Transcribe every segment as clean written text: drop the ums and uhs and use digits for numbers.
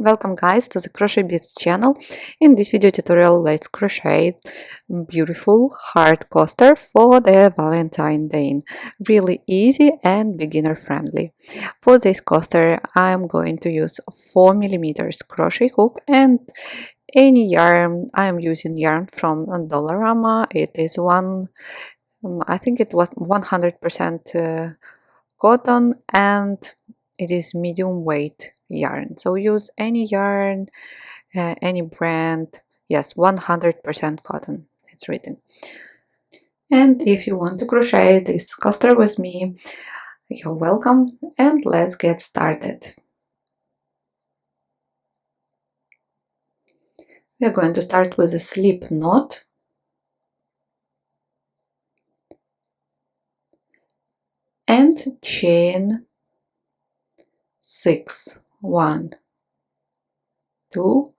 Welcome guys to the Crochet Bits channel. In this video tutorial, let's crochet beautiful heart coaster for the Valentine Day. Really easy and beginner friendly. For this coaster, I'm going to use 4mm crochet hook and any yarn. I'm using yarn from Dollarama. It is I think it was 100% cotton, and it is medium weight yarn, so use any yarn, any brand. Yes, 100% cotton, it's written. And if you want to crochet this coaster with me, you're welcome, and let's get started. We are going to start with a slip knot and chain 6. 1, 2,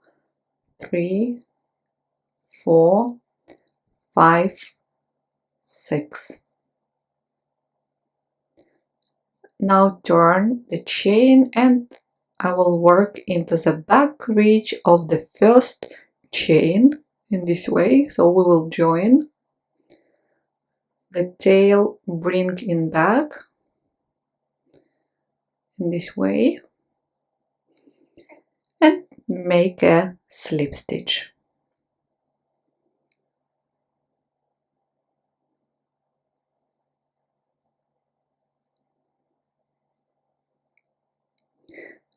3, 4, 5, 6. Now turn the chain and I will work into the back ridge of the first chain in this way. So we will join the tail, bring in back in this way and make a slip stitch.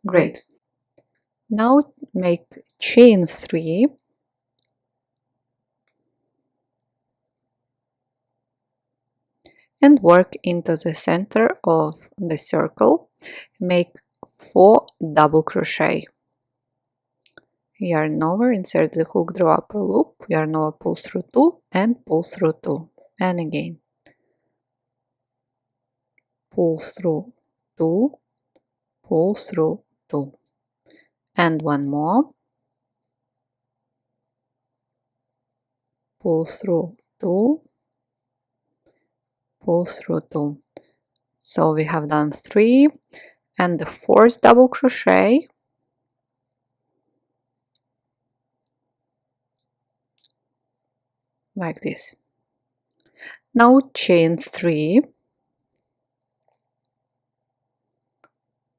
Great. Now make chain 3 and work into the center of the circle. Make 4 double crochet. Yarn over, insert the hook, draw up a loop, yarn over, pull through 2 and pull through 2, and again pull through 2, pull through 2, and one more, pull through 2, pull through 2. So we have done 3, and the 4th double crochet, like this. Now chain 3,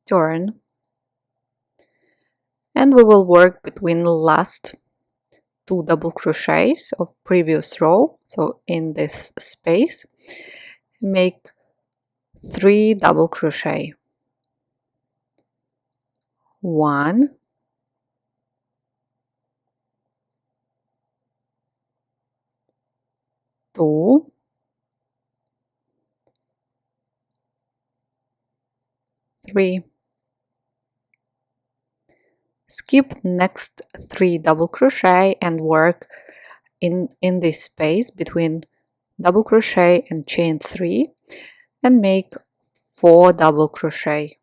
turn, and we will work between the last 2 double crochets of previous row. So in this space make 3 double crochet. 1, 2, 3. Skip next 3 double crochet and work in this space between double crochet and chain 3 and make 4 double crochet.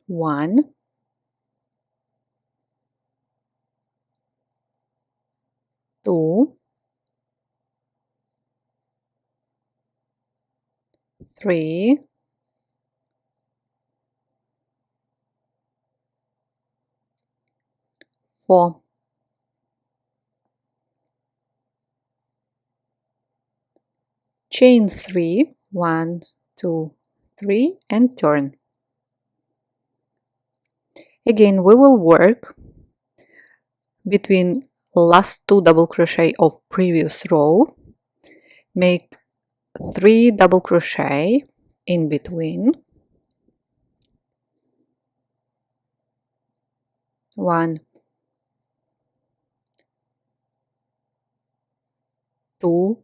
1, 2, 3, 4. Chain 3, 1, 2, 3 and turn. Again we will work between last 2 double crochet of previous row, make 3 double crochet in between, 1, 2,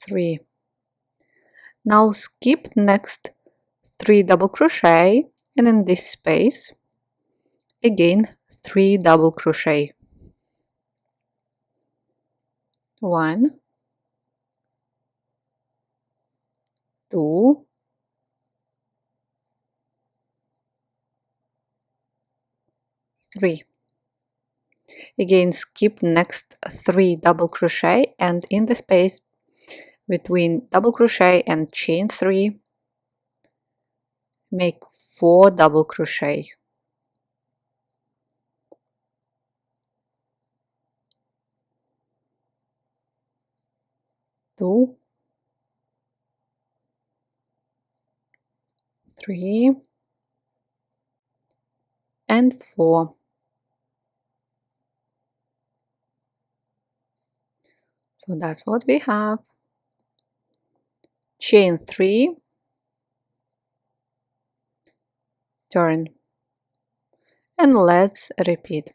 3. Now skip next 3 double crochet and in this space again 3 double crochet. 1, 2, 3. Again skip next 3 double crochet and in the space between double crochet and chain 3, make 4 double crochet. 2, 3, and 4. So that's what we have. Chain 3, turn, and let's repeat.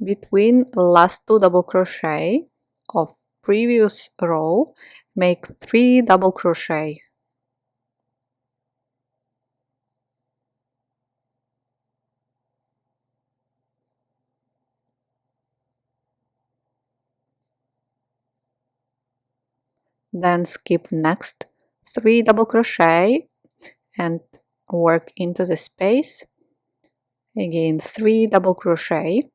Between last 2 double crochet of previous row, make 3 double crochet. Then skip next 3 double crochet and work into the space. Again 3 double crochet.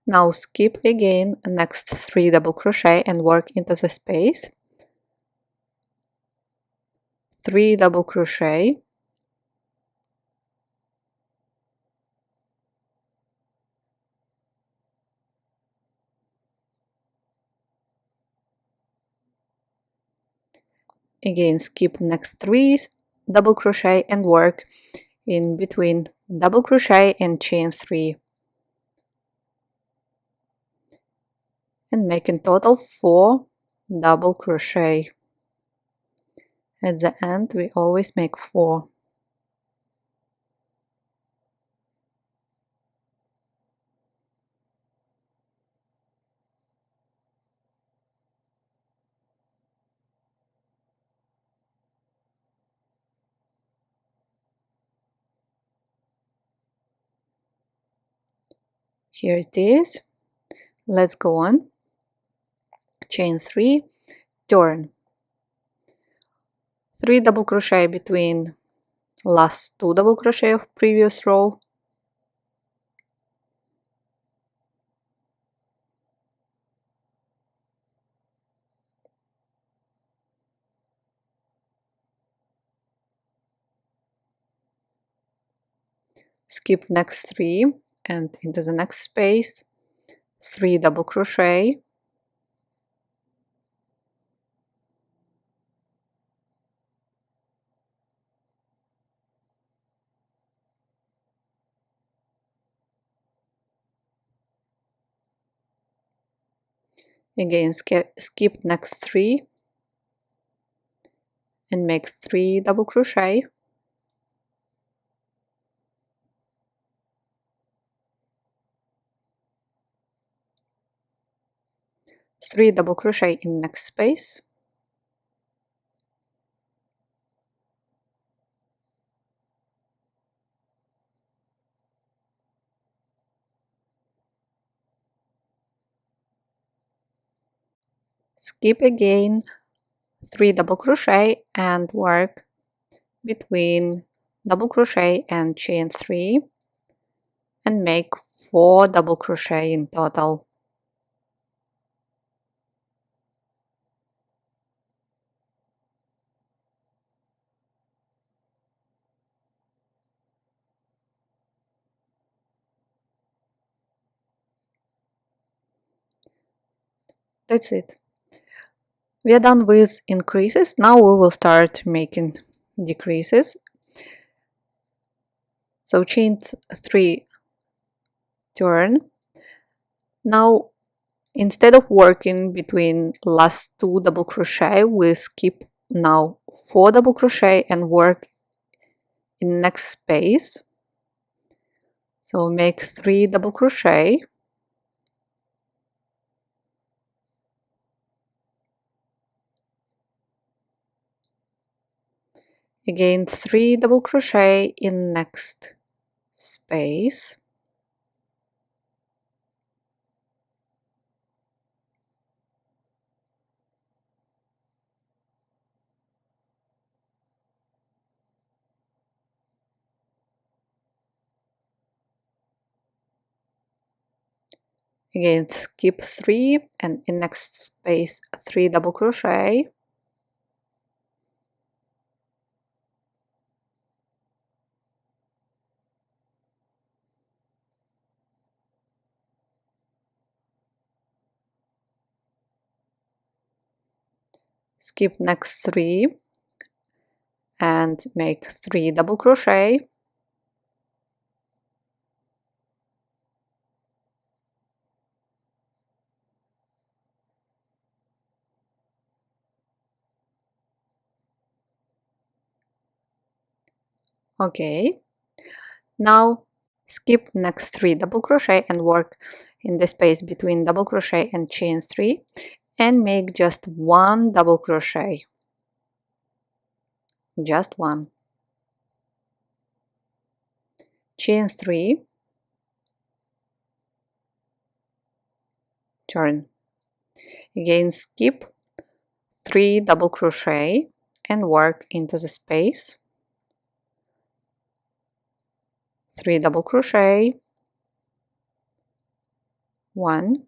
Now skip again next 3 double crochet and work into the space. 3 double crochet. Again skip next 3 double crochet and work in between double crochet and chain 3, and make in total 4 double crochet. At the end we always make 4. Here it is. Let's go on. Chain 3, turn, 3 double crochet between last 2 double crochet of previous row, skip next 3 and into the next space, 3 double crochet, again skip next 3 and make 3 double crochet, three double crochet in next space, skip again 3 double crochet and work between double crochet and chain 3 and make 4 double crochet in total. That's it. We are done with increases. Now we will start making decreases. So chain 3, turn. Now instead of working between last 2 double crochet, we skip now 4 double crochet and work in next space. So make 3 double crochet, again 3 double crochet in next space, Again, skip 3 and in next space 3 double crochet, skip next 3 and make 3 double crochet, okay. Now skip next 3 double crochet and work in the space between double crochet and chain 3 and make just 1 double crochet, just 1, chain 3, turn, again skip 3 double crochet and work into the space, 3 double crochet, 1,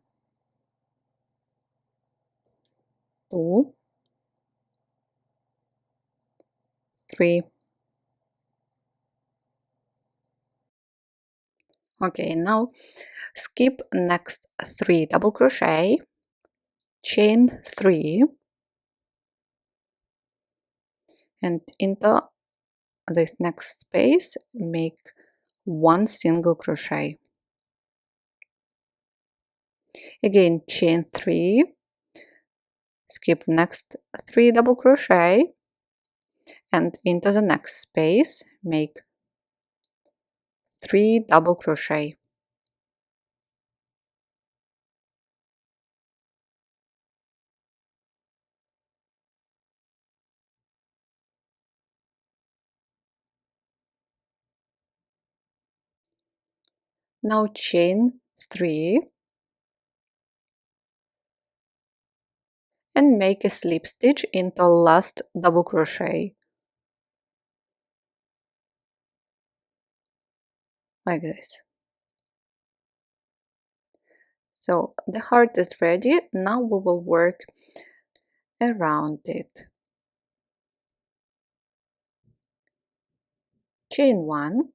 2, 3. Okay, now skip next 3 double crochet, chain 3 and into this next space make 1 single crochet, again chain 3, skip next 3 double crochet and into the next space make 3 double crochet, now chain 3 and make a slip stitch into last double crochet like this. So the heart is ready. Now we will work around it. Chain 1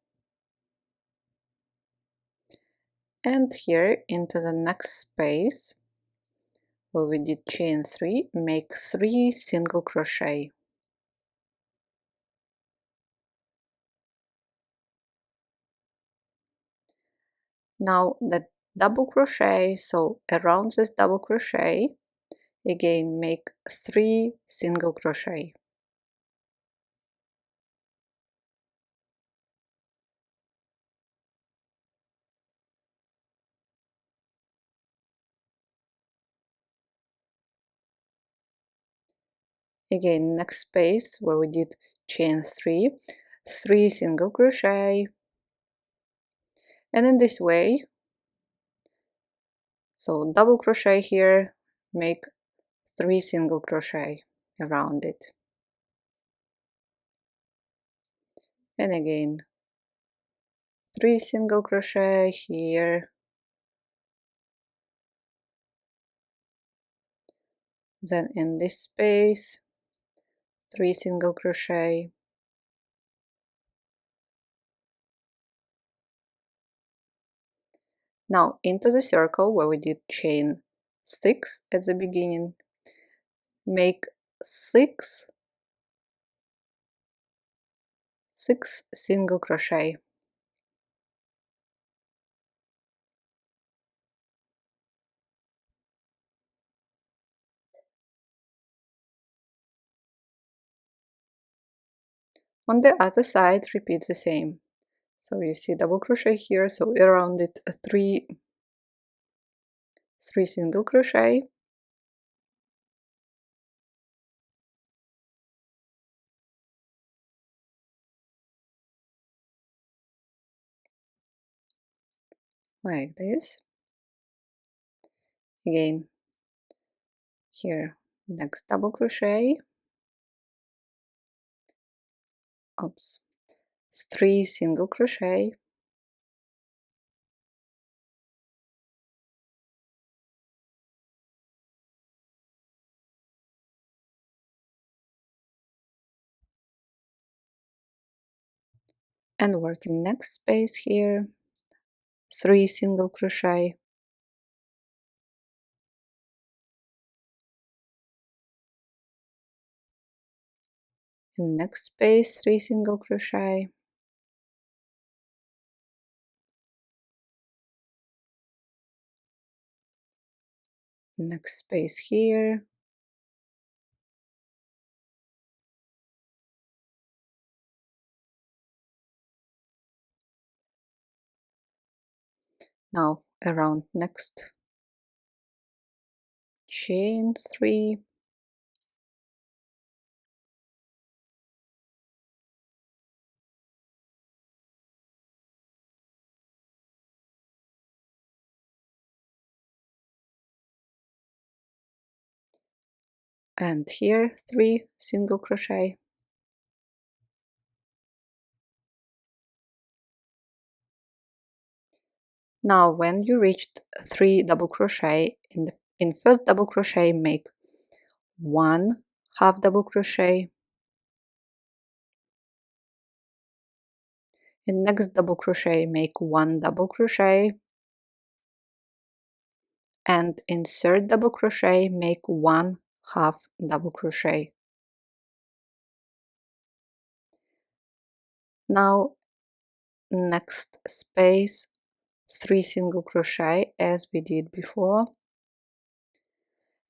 and here into the next space where we did chain 3 make 3 single crochet. Now the double crochet, so around this double crochet again make 3 single crochet. Again next space where we did chain 3, 3 single crochet, and in this way, so double crochet here, make 3 single crochet around it, and again 3 single crochet here, then in this space 3 single crochet, now into the circle where we did chain 6 at the beginning, make 6 single crochet, on the other side repeat the same. So you see double crochet here, so around it 3 single crochet, like this, again here next double crochet, oops, 3 single crochet, and work in next space here, 3 single crochet, in next space 3 single crochet, next space here, now around next chain 3, and here 3 single crochet. Now when you reached 3 double crochet, in first double crochet make 1 half double crochet, in next double crochet make 1 double crochet, and in third double crochet make 1 half double crochet. Now next space 3 single crochet as we did before,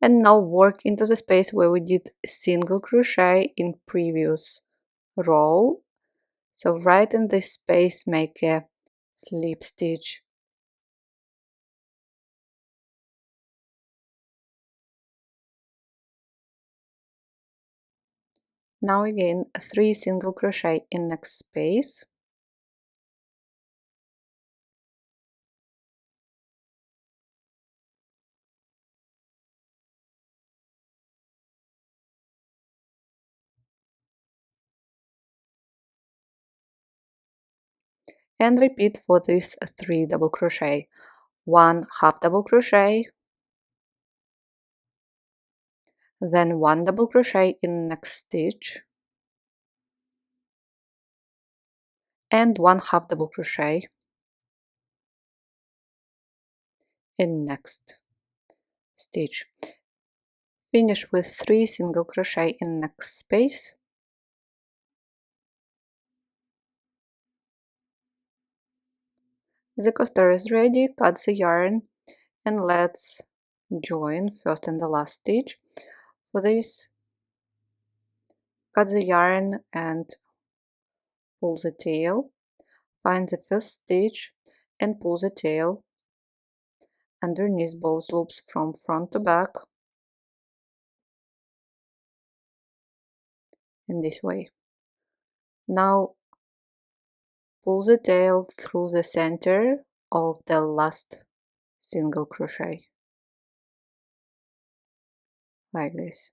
and now work into the space where we did single crochet in previous row. So right in this space make a slip stitch, now again 3 single crochet in next space, and repeat for this 3 double crochet, 1 half double crochet, then 1 double crochet in next stitch, and 1 half double crochet in next stitch. Finish with 3 single crochet in next space, the coaster is ready. Cut the yarn and let's join first and the last stitch. For this, cut the yarn and pull the tail, find the first stitch and pull the tail underneath both loops from front to back in this way. Now pull the tail through the center of the last single crochet like this,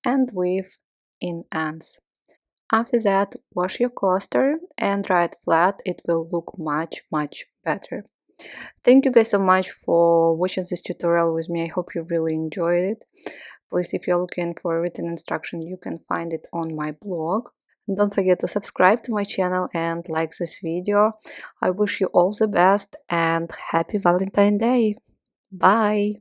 and weave in ends. After that, wash your coaster and dry it flat. It will look much better. Thank you guys so much for watching this tutorial with me. I hope you really enjoyed it. Please, if you're looking for written instruction, you can find it on my blog. Don't forget to subscribe to my channel and like this video. I wish you all the best and happy Valentine Day. Bye!